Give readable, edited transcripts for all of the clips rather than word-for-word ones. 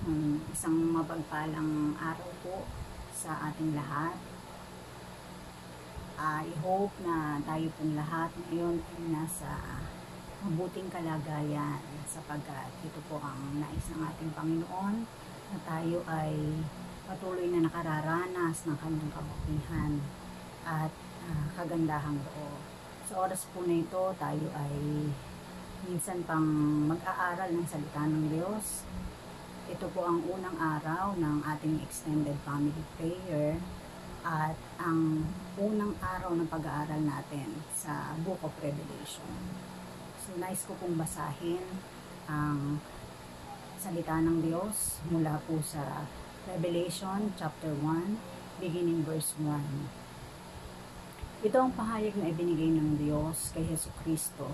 Isang mapagpalang araw po sa ating lahat. I hope na tayo pong lahat ngayon ay nasa mabuting kalagayan sapagkat ito po ang nais ng ating Panginoon na tayo ay patuloy na nakararanas ng kanyang kabutihan at kagandahang loob. Sa oras po na ito, tayo ay minsan pang mag-aaral ng salita ng Diyos. Ito po ang unang araw ng ating extended family prayer at ang unang araw ng pag-aaral natin sa Book of Revelation. So, nais ko pong basahin ang salita ng Diyos mula po sa Revelation chapter 1, beginning verse 1. Ito ang pahayag na ibinigay ng Diyos kay Jesucristo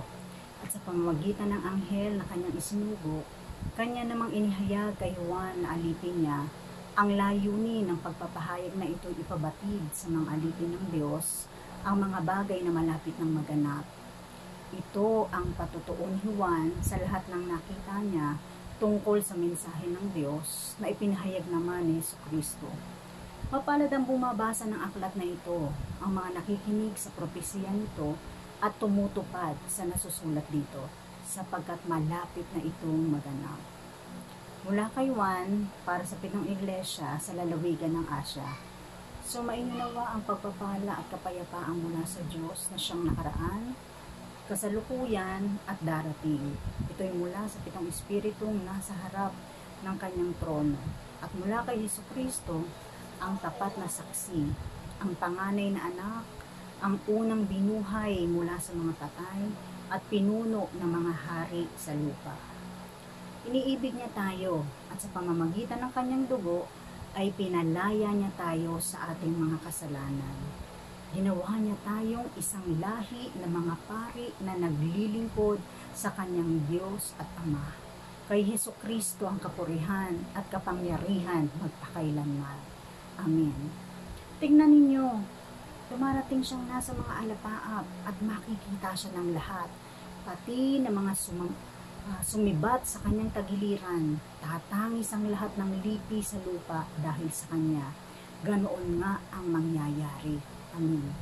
at sa pamamagitan ng anghel na kanyang isinugo, kanya namang inihayag kay Juan na alipin niya ang layunin ng pagpapahayag na ito ipabatid sa mga alipin ng Diyos ang mga bagay na malapit ng maganap. Ito ang patutuon ni Juan sa lahat ng nakita niya tungkol sa mensahe ng Diyos na ipinahayag naman ni Jesucristo. Mapalad ang bumabasa ng aklat na ito, ang mga nakikinig sa propesya nito at tumutupad sa nasusulat dito, sapagkat malapit na itong maganap. Mula kay Juan, para sa 7 iglesia sa lalawigan ng Asya. Sumainyo nawa ang pagpapala at kapayapaan mula sa Diyos na siyang nakaraan, kasalukuyan at darating. Ito'y mula sa 7 espiritong nasa harap ng kanyang trono. At mula kay Jesucristo, ang tapat na saksi, ang panganay na anak, ang unang binuhay mula sa mga patay, at pinuno ng mga hari sa lupa. Iniibig niya tayo at sa pamamagitan ng kanyang dugo ay pinalaya niya tayo sa ating mga kasalanan. Ginawa niya tayong isang lahi ng mga pari na naglilingkod sa kanyang Diyos at Ama. Kay Jesucristo ang kapurihan at kapangyarihan magpakailanman. Amen. Tingnan ninyo, dumarating siyang nasa mga alapaap at makikita siya ng lahat, pati ng mga sumibat sa kanyang tagiliran. Tatangis ang lahat ng lipi sa lupa dahil sa kanya. Ganoon nga ang mangyayari. Amen.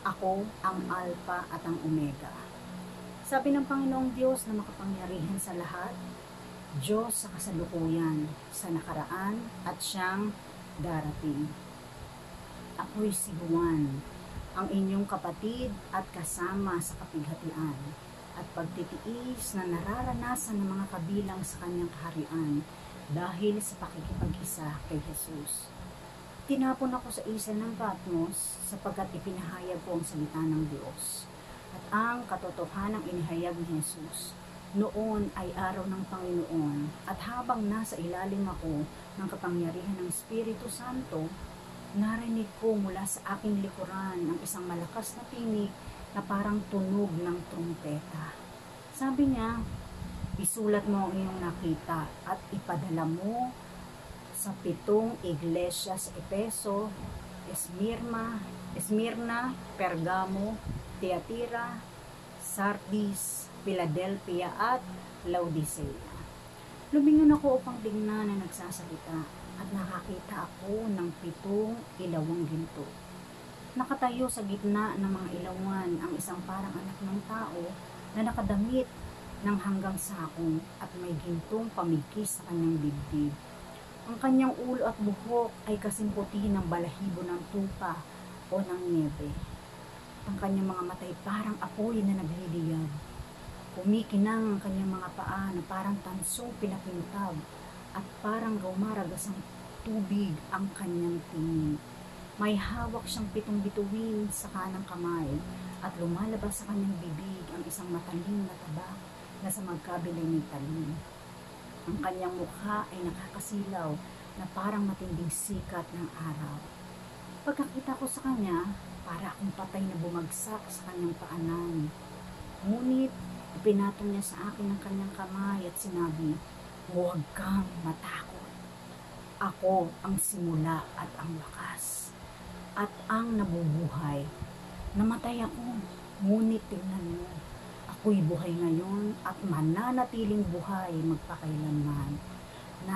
Ako ang Alpha at ang Omega. Sabi ng Panginoong Diyos na makapangyarihan sa lahat, Diyos sa kasalukuyan, sa nakaraan at siyang darating. Ako'y si Juan, ang inyong kapatid at kasama sa kapighatian at pagtitiis na nararanasan ng mga kabilang sa kanyang kaharian dahil sa pakikipag-isa kay Jesus. Tinapon ako sa isla ng Patmos sapagkat ipinahayag ko ang salita ng Diyos at ang katotohanang inihayag ni Jesus. Noon ay araw ng Panginoon at habang nasa ilalim ako ng kapangyarihan ng Espiritu Santo, narinig ko mula sa aking likuran ang isang malakas na tinig na parang tunog ng trumpeta. Sabi niya, isulat mo ang iyong nakita at ipadala mo sa 7 iglesia sa Efeso, Esmirna, Pergamo, Tiatira, Sardis, Philadelphia at Laodicea. Lumingon ako upang tingnan na nagsasalita at nakakita ako ng 7 ilawang ginto. Nakatayo sa gitna ng mga ilawan ang isang parang anak ng tao na nakadamit ng hanggang sakong at may gintong pamigkis sa kanyang dibdib. Ang kanyang ulo at buhok ay kasing puti ng balahibo ng tupa o ng niebe. Ang kanyang mga matay parang apoy na nagliliyab. Kumikinang ang kanyang mga paa na parang tansong pinapintab at parang rumaragas ang tubig ang kanyang tingin. May hawak siyang 7 bituin sa kanang kamay at lumalabas sa kanyang bibig ang isang matalim na tabak na sa magkabilay ng talim. Ang kanyang mukha ay nakakasilaw na parang matinding sikat ng araw. Pagkakita ko sa kanya, para akong patay na bumagsak sa kanyang paanan. Ngunit ipinatong niya sa akin ang kanyang kamay at sinabi, huwag kang matakot. Ako ang simula at ang wakas, at ang nabubuhay. Namatay ako, ngunit tingnan mo, ako'y buhay ngayon at mananatiling buhay magpakailanman.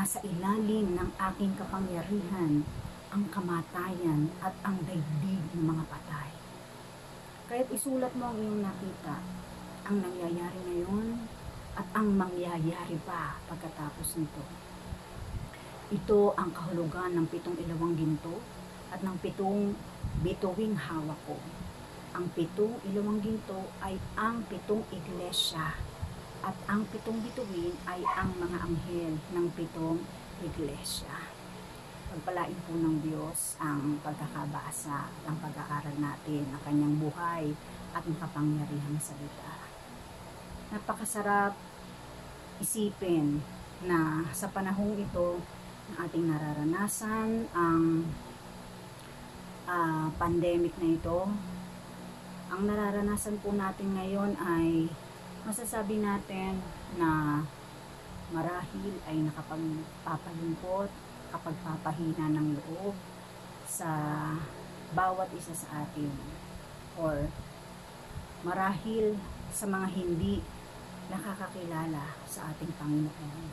nasa ilalim ng aking kapangyarihan ang kamatayan at ang daigdig ng mga patay. Kaya't isulat mo ang iyong nakita, ang nangyayari ngayon at ang mangyayari pa pagkatapos nito. Ito ang kahulugan ng 7 ilawang ginto at ng 7 bituing hawak ko. Ang 7 ilawang ginto ay ang 7 iglesia at ang 7 bituin ay ang mga anghel ng 7 iglesia. Pagpalain po ng Diyos ang pagkakabasa, ang pag-aaral natin, ang kanyang buhay at makapangyarihang salita. Napakasarap isipin na sa panahong ito na ating nararanasan ang pandemic na ito, ang nararanasan po natin ngayon ay masasabi natin na marahil ay nakapagpapalungkot, kapagpapahina ng loob sa bawat isa sa atin, or marahil sa mga hindi nakakakilala sa ating Panginoon.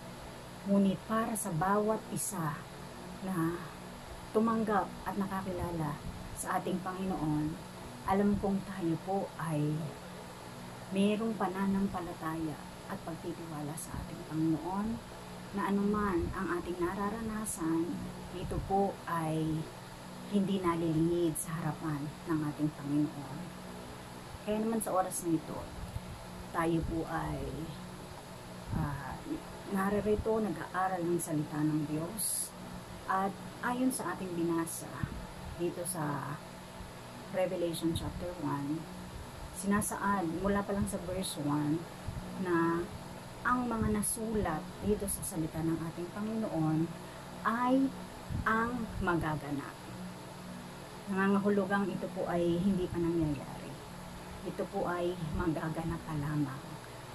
Ngunit para sa bawat isa na tumanggap at nakakilala sa ating Panginoon, alam kong tayo po ay mayroong pananampalataya at pagtitiwala sa ating Panginoon, na anuman ang ating nararanasan, ito po ay hindi nalilingid sa harapan ng ating Panginoon. Kaya naman sa oras na ito, tayo po ay naririto, nag-aaral ng salita ng Diyos. At ayon sa ating binasa dito sa Revelation chapter 1, sinasaad mula pa lang sa verse 1 na ang mga nasulat dito sa salita ng ating Panginoon ay ang magaganap. Nangangahulugang ito po ay hindi pa nangyayari. Ito po ay magaganap pa lamang.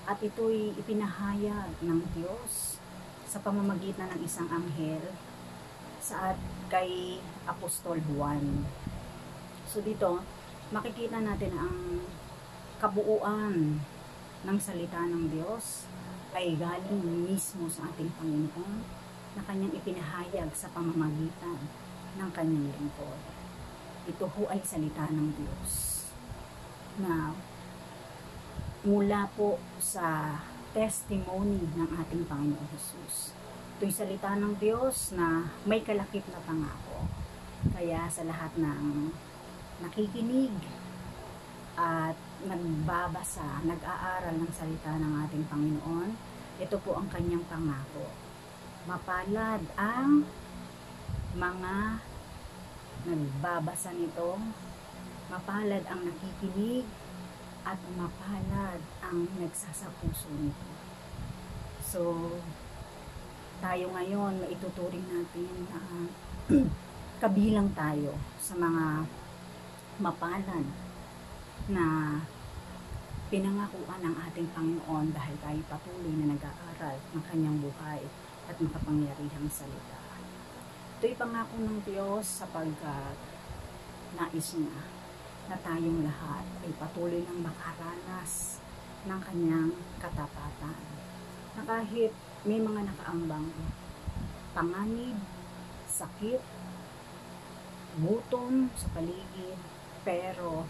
At ito'y ipinahayag ng Diyos sa pamamagitan ng isang anghel sa kay Apostol Juan. So dito, makikita natin ang kabuuan ng salita ng Diyos ay galing mismo sa ating Panginoon na kanyang ipinahayag sa pamamagitan ng kanyang lingkod. Ito ho ay salita ng Diyos na mula po sa testimony ng ating Panginoon Jesus. Ito'y salita ng Diyos na may kalakip na pangako. Kaya sa lahat ng nakikinig at nagbabasa, nag-aaral ng salita ng ating Panginoon, ito po ang kanyang pangako. Mapalad ang mga nagbabasa nito, mapalad ang nakikinig, at mapalad ang nagsasapuso nito. So, tayo ngayon, maituturing natin na kabilang tayo sa mga mapalad na pinangakuan ng ating Panginoon dahil tayo patuloy na nag-aaral ng kanyang buhay at makapangyarihang salita. Ito'y pangako ng Diyos sapagkat nais niya na tayong lahat ay patuloy ng makaranas ng kanyang katapatan. Na kahit may mga nakaambang panganib, sakit, gutom sa paligid, pero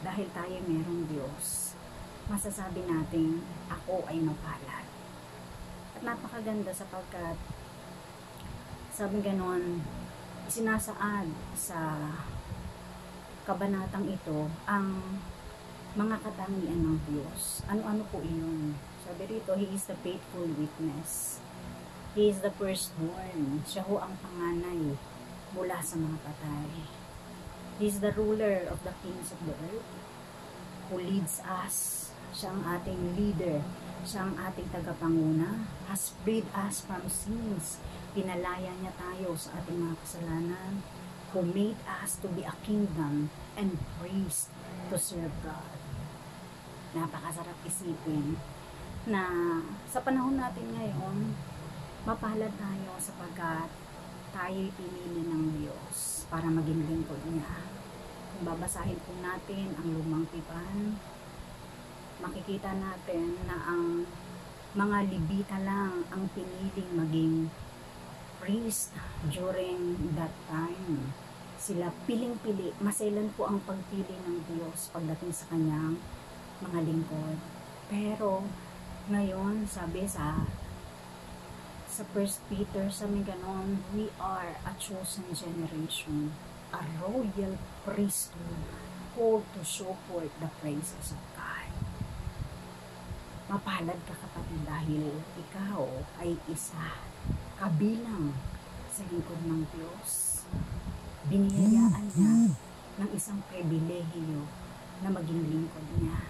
dahil tayo mayroong Diyos, masasabi natin, ako ay mapalad. At napakaganda sapagkat, sabi ganon, sinasaad sa kabanatang ito ang mga katangian ng Diyos. Ano-ano po iyon? Sabi rito, He is the faithful witness. He is the firstborn. Siya ho ang panganay mula sa mga patay. He is the ruler of the kings of the earth who leads us. Siya ang ating leader. Siya ang ating tagapanguna. Has freed us from sins. Pinalaya niya tayo sa ating mga kasalanan. Who made us to be a kingdom and priest to serve God. Napakasarap isipin na sa panahon natin ngayon, mapalad tayo sapagkat tayo'y pinili ng Diyos para maging lingkod niya. Kung babasahin po natin ang lumang tipan, makikita natin na ang mga Levita lang ang piniling maging priest during that time. Sila piling-pili, maselan po ang pagpili ng Diyos pagdating sa kanyang mga lingkod. Pero ngayon, sabi sa 1 Peter, sabi ganon, we are a chosen generation, a royal priesthood, called to show forth the praises of God. Mapalad ka kapatid dahil ikaw ay isa kabilang sa lingkod ng Diyos. Biniyayaan niya ng isang pribilehiyo na maging lingkod niya.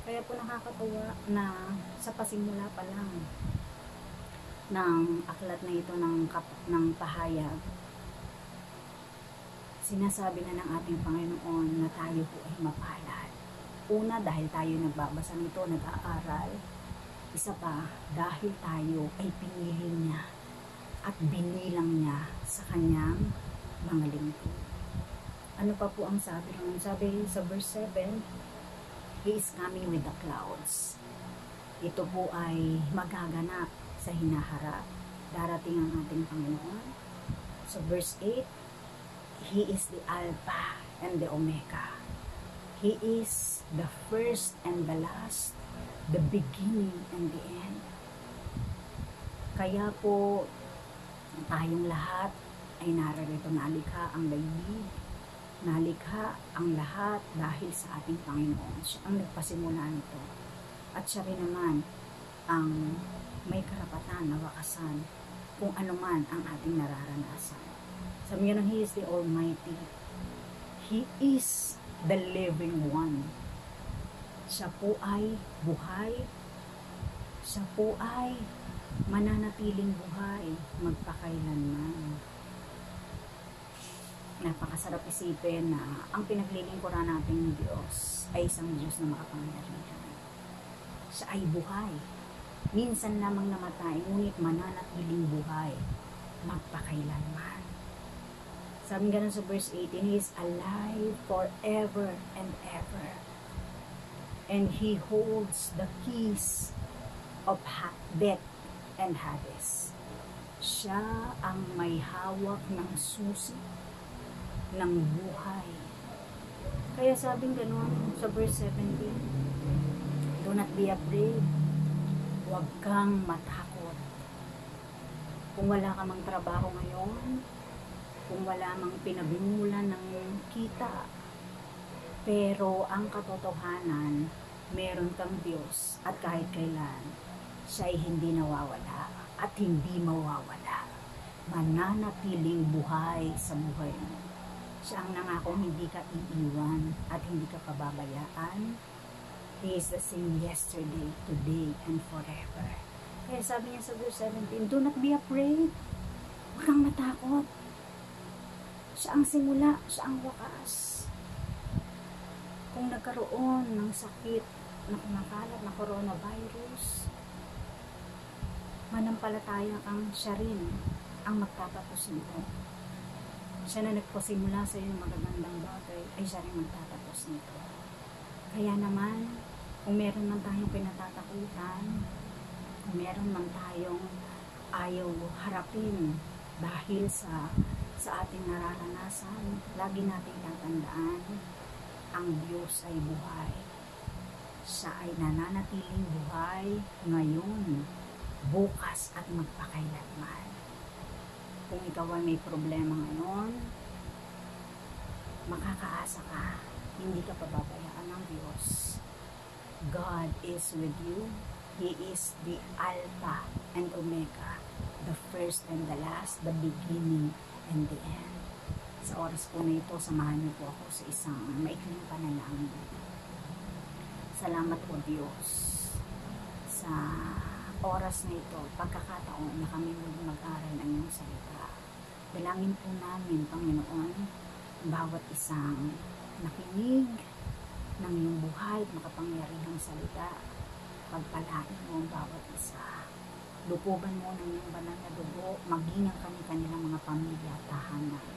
Kaya po nakakatuwa na sa pasimula pa lang ng aklat na ito ng pahayag, sinasabi na ng ating Panginoon na tayo po ay mapalad. Una, dahil tayo nagbabasa nito, nag-aaral. Isa pa, dahil tayo ay pinili niya at binilang niya sa kanyang mga lingkod. Ano pa po ang sabi naman? Sabi sa verse 7, He is coming with the clouds. Ito po ay magaganap sa hinaharap. Darating ang ating Panginoon. So verse 8, He is the Alpha and the Omega. He is the first and the last, the beginning and the end. Kaya po, tayong lahat ay nararito, nalikha ang daigdig, nalikha ang lahat dahil sa ating Panginoon. Siya ang nagpasimula nito. At siya rin naman ang may karapatan na wakasan kung ano man ang ating nararanasan. Sabi nga He is the Almighty. He is the living one. Siya po ay buhay. Siya po ay mananatiling buhay magpakailanman. Napakasarap isipin na ang pinaglilingkuran nating Diyos ay isang Diyos na makapangyarihan. Siya ay buhay. Minsan lamang namatay, ngunit mananatiling buhay magpakailanman. Sabi nga sa verse 18, He is alive forever and ever. And He holds the keys of death and Hades. Siya ang may hawak ng susi ng buhay. Kaya sabing gano'n sa verse 17, do not be afraid. Huwag kang matakot. Kung wala ka mang trabaho ngayon, kung wala mang pinagmulan ng kita, pero ang katotohanan, meron kang Diyos at kahit kailan, siya ay hindi nawawala at hindi mawawala. Mananatiling buhay sa buhay mo. Siya ang nangako hindi ka iiwan at hindi ka pababayaan. He is the same yesterday, today, and forever. Kaya sabi niya sa verse 17, do not be afraid. Huwag kang matakot. Siya ang simula, siya ang wakas. Kung nagkaroon ng sakit na kumakalat na coronavirus, manampalataya kang siya rin ang magtatapos nito. Siya na nagpasimula sa iyo magagandang bagay, ay siya rin magtatapos nito. Kaya naman, kung meron man tayong pinatatakutan, kung meron man tayong ayaw harapin dahil sa ating nararanasan, lagi nating tatandaan, ang Diyos ay buhay. Siya ay nananatiling buhay ngayon, bukas at magpakailanman. Kung ikaw ay may problema ngayon, makakaasa ka, hindi ka pababayaan ng Diyos. God is with you. He is the Alpha and Omega, the first and the last, the beginning and the end. Sa oras po na ito, samahan niyo po ako sa isang maikling panalangin. Salamat po Diyos sa oras na ito, pagkakataon na kami mag-aral ng iyong salita. Dalangin po namin, Panginoon, bawat isang nakinig ng iyong buhay at makapangyarihang salita. Pagpalain mo ang bawat isa. Lupuban mo ng iyong banal na dugo, maging ang kanilang mga pamilya at tahanan.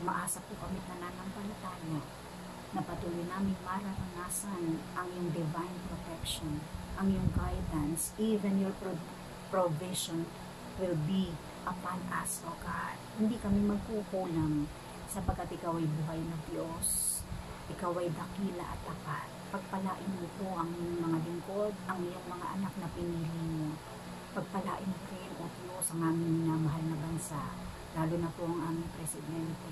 Umaasa po kami nananampalataya na patuloy namin mararanasan ang iyong divine protection, ang iyong guidance, even your provision will be upon us, O God. Hindi kami magkukulang sapagkat Ikaw ay buhay na Diyos. Ikaw ay dakila at tapat. Pagpalain mo po ang iyong mga lingkod, ang iyong mga anak na pinili mo. Pagpalain mo rin, O Diyos, ang aming minamahal na bansa, lalo na po ang aming presidente.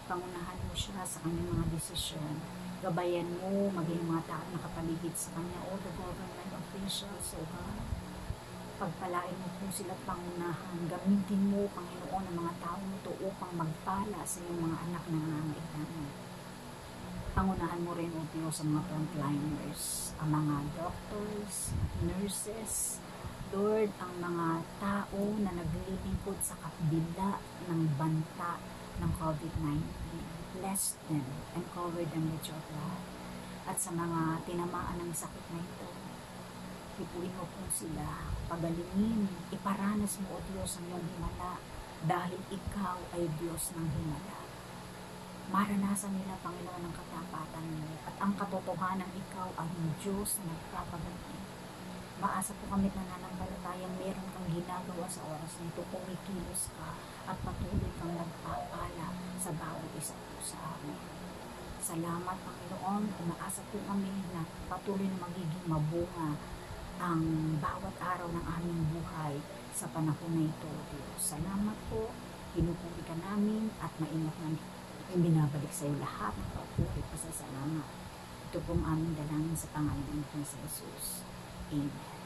Pangunahan mo siya sa kanyang mga desisyon. Gabayan mo, maging mga tao nakapaligid sa kanya, all the government officials, O God. Pagpalain mo po sila pangunahan. Gamitin mo, Panginoon, ang mga tao ito upang magpala sa iyong mga anak na nangangailangan. Pangunahan mo rin, O Diyos, ang mga frontliners, ang mga doctors, nurses, Lord, ang mga tao na naglilingkod sa kabila ng banta ng COVID-19. Bless them and cover them with your blood. At sa mga tinamaan ng sakit na ito, ipuin mo po sila, pagalingin, iparanas mo, O Diyos, ang iyong himala, dahil Ikaw ay Diyos ng himala. Maranasan nila, Panginoon, ang katapatan mo, at ang katotohanan, Ikaw ang Diyos na nagpapaganti. Maasa po kami nananampalatayang meron kang ginagawa sa oras nito, kumikilos ka at patuloy kang nagpapala sa bawat isa po sa amin. Salamat, Panginoon, umaasa po kami na patuloy na magiging mabunga ang bawat araw ng aming buhay sa panahon na ito, Diyos. Salamat po, pinupuri ka namin at maingat na binabalik sa iyo lahat ng papuri pa sa salamat. Ito pong aming dalangin sa pangalan ng Jesus. Amen.